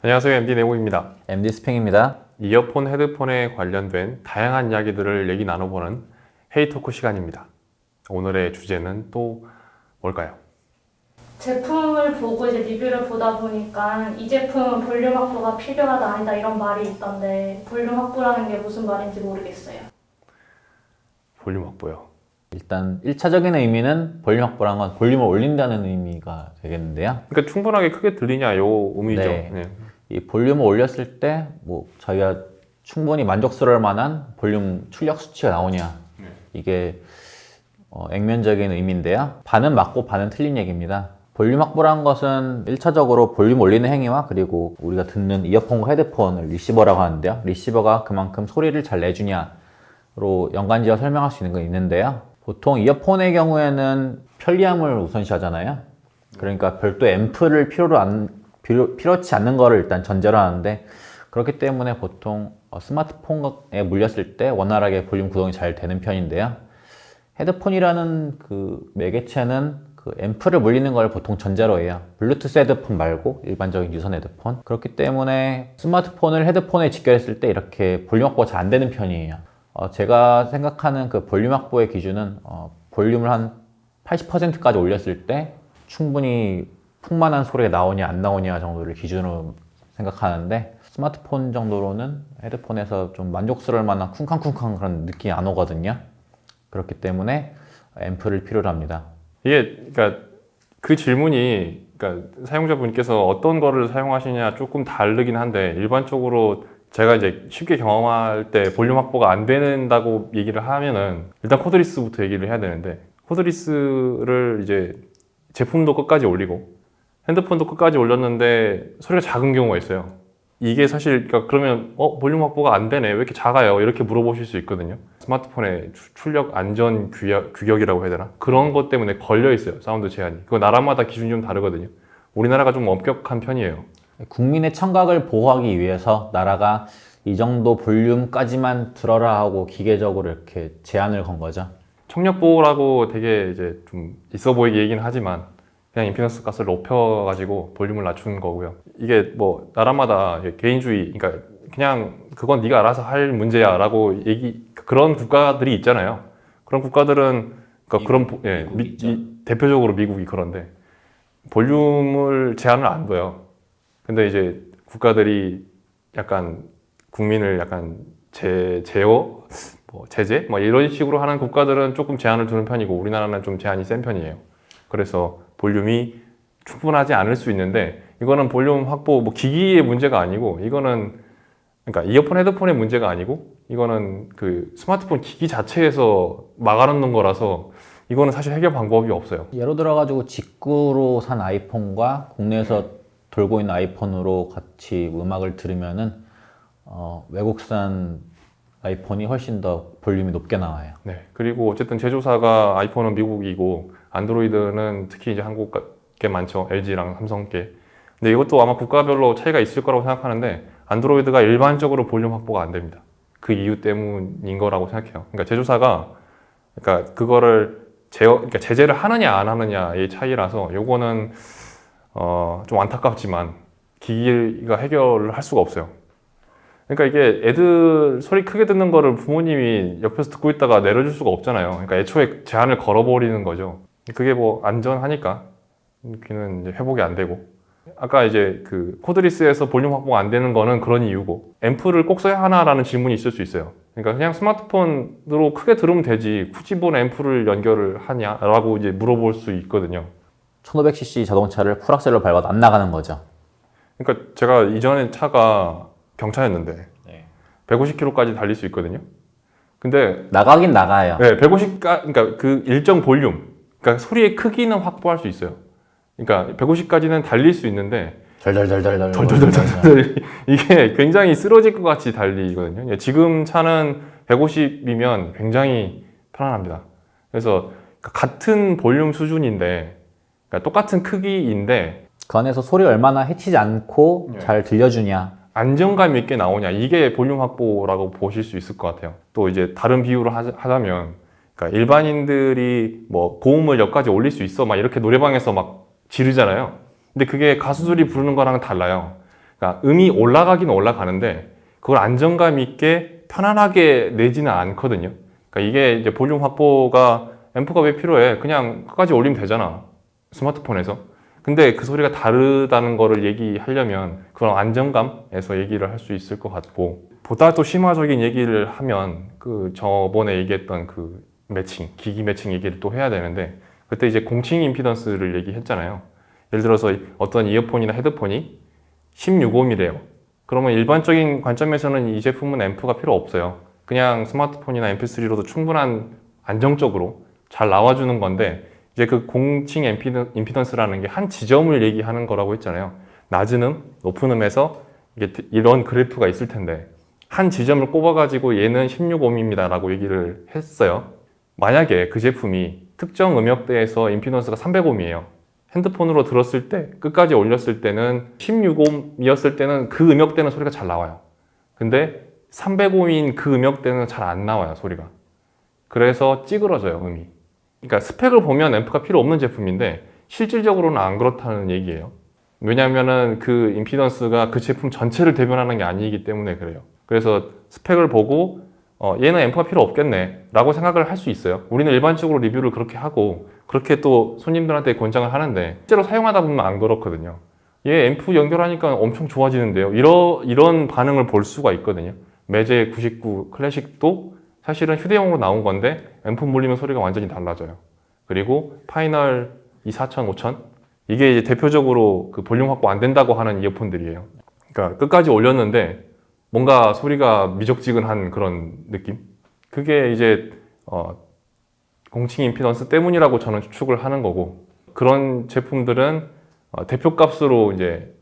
안녕하세요. MD 네오입니다. MD 스팽입니다. 이어폰, 헤드폰에 관련된 다양한 이야기들을 얘기 나눠보는 헤이토크 시간입니다. 오늘의 주제는 또 뭘까요? 제품을 보고 이제 리뷰를 보다 보니까 이 제품은 볼륨 확보가 필요하다 아니다 이런 말이 있던데 볼륨 확보라는 게 무슨 말인지 모르겠어요. 볼륨 확보요. 일단 1차적인 의미는 볼륨 확보란 건 볼륨을 올린다는 의미가 되겠는데요. 그러니까 충분하게 크게 들리냐 요 의미죠. 네. 네. 이 볼륨을 올렸을 때 저희가 충분히 만족스러울 만한 볼륨 출력 수치가 나오냐, 이게 액면적인 의미인데요. 반은 맞고 반은 틀린 얘기입니다. 볼륨 확보라는 것은 1차적으로 볼륨 올리는 행위와 그리고 우리가 듣는 이어폰과 헤드폰을 리시버라고 하는데요. 리시버가 그만큼 소리를 잘 내주냐로 연관지어 설명할 수 있는 건 있는데요. 보통 이어폰의 경우에는 편리함을 우선시하잖아요. 그러니까 별도 앰프를 필요치 않는 거를 일단 전제로 하는데, 그렇기 때문에 보통 스마트폰에 물렸을 때 원활하게 볼륨 구동이 잘 되는 편인데요. 헤드폰이라는 그 매개체는 그 앰프를 물리는 걸 보통 전제로 해요. 블루투스 헤드폰 말고 일반적인 유선 헤드폰. 그렇기 때문에 스마트폰을 헤드폰에 직결했을 때 이렇게 볼륨 확보가 잘 안 되는 편이에요. 제가 생각하는 그 볼륨 확보의 기준은 볼륨을 한 80%까지 올렸을 때 충분히 풍만한 소리가 나오냐 안 나오냐 정도를 기준으로 생각하는데, 스마트폰 정도로는 헤드폰에서 좀 만족스러울 만한 쿵쾅쿵쾅 그런 느낌이 안 오거든요. 그렇기 때문에 앰프를 필요로 합니다. 이게 그러니까 그 질문이 그러니까 사용자분께서 어떤 거를 사용하시냐 조금 다르긴 한데, 일반적으로 제가 이제 쉽게 경험할 때 볼륨 확보가 안 된다고 얘기를 하면은 일단 코드리스부터 얘기를 해야 되는데, 코드리스를 이제 제품도 끝까지 올리고 핸드폰도 끝까지 올렸는데 소리가 작은 경우가 있어요. 이게 사실 그러니까 그러면 볼륨 확보가 안 되네, 왜 이렇게 작아요, 이렇게 물어보실 수 있거든요. 스마트폰의 출력 안전 규격이라고 해야 되나, 그런 것 때문에 걸려 있어요, 사운드 제한이. 그거 나라마다 기준이 좀 다르거든요. 우리나라가 좀 엄격한 편이에요. 국민의 청각을 보호하기 위해서 나라가 이 정도 볼륨까지만 들어라 하고 기계적으로 이렇게 제한을 건 거죠. 청력 보호라고 되게 이제 좀 있어 보이게 얘기는 하지만 그냥 임피던스 값을 높여가지고 볼륨을 낮춘 거고요. 이게 뭐 나라마다 개인주의, 그러니까 그냥 그건 네가 알아서 할 문제야라고 그런 국가들이 있잖아요. 그런 국가들은 그러니까 대표적으로 미국이 그런데 볼륨을 제한을 안 둬요. 근데 이제 국가들이 약간 국민을 약간 제재 이런 식으로 하는 국가들은 조금 제한을 두는 편이고, 우리나라는 좀 제한이 센 편이에요. 그래서 볼륨이 충분하지 않을 수 있는데, 이거는 볼륨 확보 기기의 문제가 아니고, 이거는 그러니까 이어폰 헤드폰의 문제가 아니고, 이거는 그 스마트폰 기기 자체에서 막아놓는 거라서 이거는 사실 해결 방법이 없어요. 예로 들어가지고 직구로 산 아이폰과 국내에서 돌고 있는 아이폰으로 같이 음악을 들으면은 외국산 아이폰이 훨씬 더 볼륨이 높게 나와요. 네. 그리고 어쨌든 제조사가 아이폰은 미국이고 안드로이드는 특히 이제 한국계 많죠. LG랑 삼성계. 근데 이것도 아마 국가별로 차이가 있을 거라고 생각하는데, 안드로이드가 일반적으로 볼륨 확보가 안 됩니다. 그 이유 때문인 거라고 생각해요. 그러니까 제조사가 그러니까 그거를 그러니까 제재를 하느냐 안 하느냐의 차이라서, 요거는 좀 안타깝지만 기기가 해결을 할 수가 없어요. 그러니까 이게 애들 소리 크게 듣는 거를 부모님이 옆에서 듣고 있다가 내려줄 수가 없잖아요. 그러니까 애초에 제한을 걸어버리는 거죠. 그게 뭐 안전하니까 그는 이제 회복이 안 되고, 아까 이제 그 코드리스에서 볼륨 확보가 안 되는 거는 그런 이유고, 앰프를 꼭 써야 하나라는 질문이 있을 수 있어요. 그러니까 그냥 스마트폰으로 크게 들으면 되지 굳이 뭔 앰프를 연결을 하냐라고 이제 물어볼 수 있거든요. 1500cc 자동차를 풀악셀로 밟아도 안 나가는 거죠. 그러니까 제가 이전에 차가 경차였는데 150km까지 달릴 수 있거든요. 근데 나가긴 나가요. 네, 그러니까 그 일정 볼륨, 그러니까 소리의 크기는 확보할 수 있어요. 그러니까 150까지는 달릴 수 있는데 덜덜덜덜 이게 굉장히 쓰러질 것 같이 달리거든요. 지금 차는 150이면 굉장히 편안합니다. 그래서 같은 볼륨 수준인데, 그러니까 똑같은 크기인데 그 안에서 소리 얼마나 해치지 않고 잘 들려주냐, 안정감 있게 나오냐, 이게 볼륨 확보라고 보실 수 있을 것 같아요. 또 이제 다른 비유를 하자면, 그러니까 일반인들이 뭐 고음을 여기까지 올릴 수 있어 막 이렇게 노래방에서 막 지르잖아요. 근데 그게 가수들이 부르는 거랑은 달라요. 그러니까 음이 올라가긴 올라가는데 그걸 안정감 있게 편안하게 내지는 않거든요. 그러니까 이게 이제 볼륨 확보가 앰프가 왜 필요해? 그냥 끝까지 올리면 되잖아. 스마트폰에서. 근데 그 소리가 다르다는 거를 얘기하려면 그런 안정감에서 얘기를 할 수 있을 것 같고, 보다 또 심화적인 얘기를 하면 그 저번에 얘기했던 그 매칭, 기기 매칭 얘기를 또 해야 되는데, 그때 이제 공칭 임피던스를 얘기했잖아요. 예를 들어서 어떤 이어폰이나 헤드폰이 16옴이래요. 그러면 일반적인 관점에서는 이 제품은 앰프가 필요 없어요. 그냥 스마트폰이나 mp3로도 충분한 안정적으로 잘 나와주는 건데, 이제 그 공칭 임피던스라는 게 한 지점을 얘기하는 거라고 했잖아요. 낮은 음, 높은 음에서 이게 이런 그래프가 있을 텐데 한 지점을 꼽아가지고 얘는 16옴입니다 라고 얘기를 했어요. 만약에 그 제품이 특정 음역대에서 임피던스가 300옴이에요. 핸드폰으로 들었을 때 끝까지 올렸을 때는 16옴이었을 때는 그 음역대는 소리가 잘 나와요. 근데 300옴인 그 음역대는 잘 안 나와요, 소리가. 그래서 찌그러져요, 음이. 그러니까 스펙을 보면 앰프가 필요 없는 제품인데 실질적으로는 안 그렇다는 얘기예요. 왜냐하면은 그 임피던스가 그 제품 전체를 대변하는 게 아니기 때문에 그래요. 그래서 스펙을 보고 얘는 앰프가 필요 없겠네 라고 생각을 할 수 있어요. 우리는 일반적으로 리뷰를 그렇게 하고 그렇게 또 손님들한테 권장을 하는데 실제로 사용하다 보면 안 그렇거든요. 얘 앰프 연결하니까 엄청 좋아지는데요. 이런 반응을 볼 수가 있거든요. 매제 99 클래식도 사실은 휴대용으로 나온 건데 앰프 물리면 소리가 완전히 달라져요. 그리고 파이널 24,000, 5000 이게 이제 대표적으로 그 볼륨 확보 안 된다고 하는 이어폰들이에요. 그러니까 끝까지 올렸는데 뭔가 소리가 미적지근한 그런 느낌? 그게 이제 공칭 임피던스 때문이라고 저는 추측을 하는 거고, 그런 제품들은 대표값으로 이제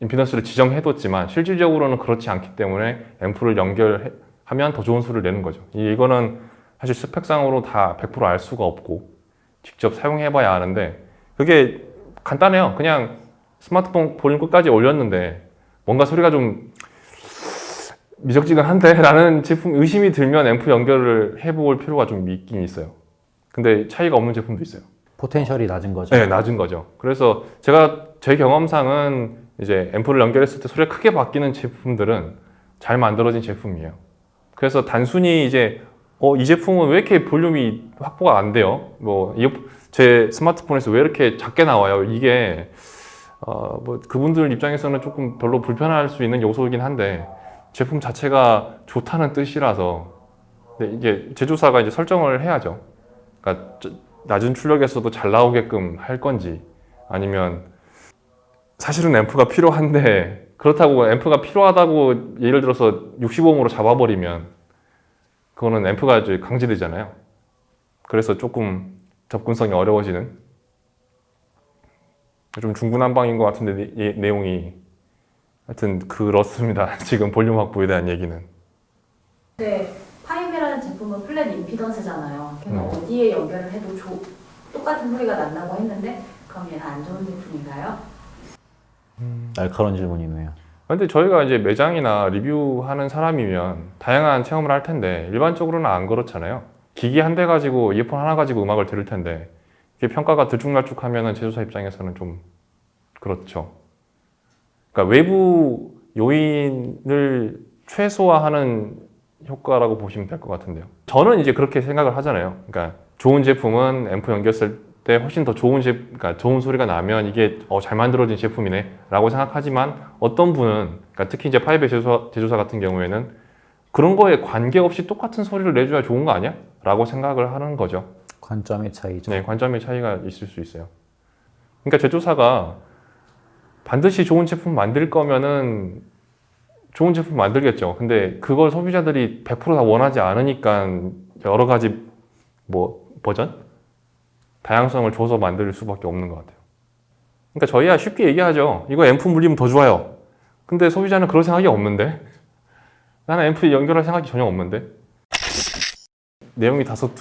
임피던스를 지정해뒀지만 실질적으로는 그렇지 않기 때문에 앰프를 연결하면 더 좋은 소리를 내는 거죠. 이거는 사실 스펙상으로 다 100% 알 수가 없고 직접 사용해봐야 아는데, 그게 간단해요. 그냥 스마트폰 볼륨 끝까지 올렸는데 뭔가 소리가 좀 미적지근한데? 라는 제품 의심이 들면 앰프 연결을 해볼 필요가 좀 있긴 있어요. 근데 차이가 없는 제품도 있어요. 포텐셜이 낮은 거죠. 네, 낮은 거죠. 그래서 제 경험상은 이제 앰프를 연결했을 때 소리가 크게 바뀌는 제품들은 잘 만들어진 제품이에요. 그래서 단순히 이제 이 제품은 왜 이렇게 볼륨이 확보가 안 돼요? 제 스마트폰에서 왜 이렇게 작게 나와요? 이게 그분들 입장에서는 조금 별로 불편할 수 있는 요소이긴 한데, 제품 자체가 좋다는 뜻이라서 이게 제조사가 이제 설정을 해야죠. 그러니까 낮은 출력에서도 잘 나오게끔 할 건지, 아니면 사실은 앰프가 필요한데 그렇다고 앰프가 필요하다고 예를 들어서 60옴으로 잡아버리면 그거는 앰프가 이제 강제되잖아요. 그래서 조금 접근성이 어려워지는, 좀 중구난방인 것 같은데 내용이. 하여튼 그렇습니다. 지금 볼륨 확보에 대한 얘기는. 네, 파이브라는 제품은 플랫 임피던스잖아요. 걔는 어디에 연결을 해도 똑같은 소리가 난다고 했는데 그럼 얘는 안 좋은 제품인가요? 날카로운 질문이네요. 근데 저희가 이제 매장이나 리뷰하는 사람이면 다양한 체험을 할 텐데 일반적으로는 안 그렇잖아요. 기기 한 대 가지고 이어폰 하나 가지고 음악을 들을 텐데 이게 평가가 들쭉날쭉하면은 제조사 입장에서는 좀 그렇죠. 그러니까 외부 요인을 최소화하는 효과라고 보시면 될 것 같은데요. 저는 이제 그렇게 생각을 하잖아요. 그러니까 좋은 제품은 앰프 연결했을 때 훨씬 더 그러니까 좋은 소리가 나면 이게 잘 만들어진 제품이네 라고 생각하지만, 어떤 분은, 그러니까 특히 이제 파이브 제조사 같은 경우에는 그런 거에 관계없이 똑같은 소리를 내줘야 좋은 거 아니야? 라고 생각을 하는 거죠. 관점의 차이죠. 네, 관점의 차이가 있을 수 있어요. 그러니까 제조사가 반드시 좋은 제품 만들 거면은 좋은 제품 만들겠죠. 근데 그걸 소비자들이 100%다 원하지 않으니까 여러 가지 버전? 다양성을 줘서 만들 수밖에 없는 것 같아요. 그러니까 저희야 쉽게 얘기하죠. 이거 앰프 물리면 더 좋아요. 근데 소비자는 그럴 생각이 없는데, 나는 앰프 연결할 생각이 전혀 없는데. 내용이 다소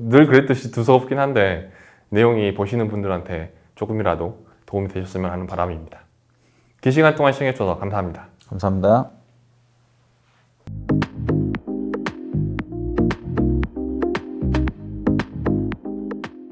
늘 그랬듯이 두서없긴 한데 내용이 보시는 분들한테 조금이라도 도움이 되셨으면 하는 바람입니다. 긴 시간 동안 시청해 주셔서 감사합니다. 감사합니다.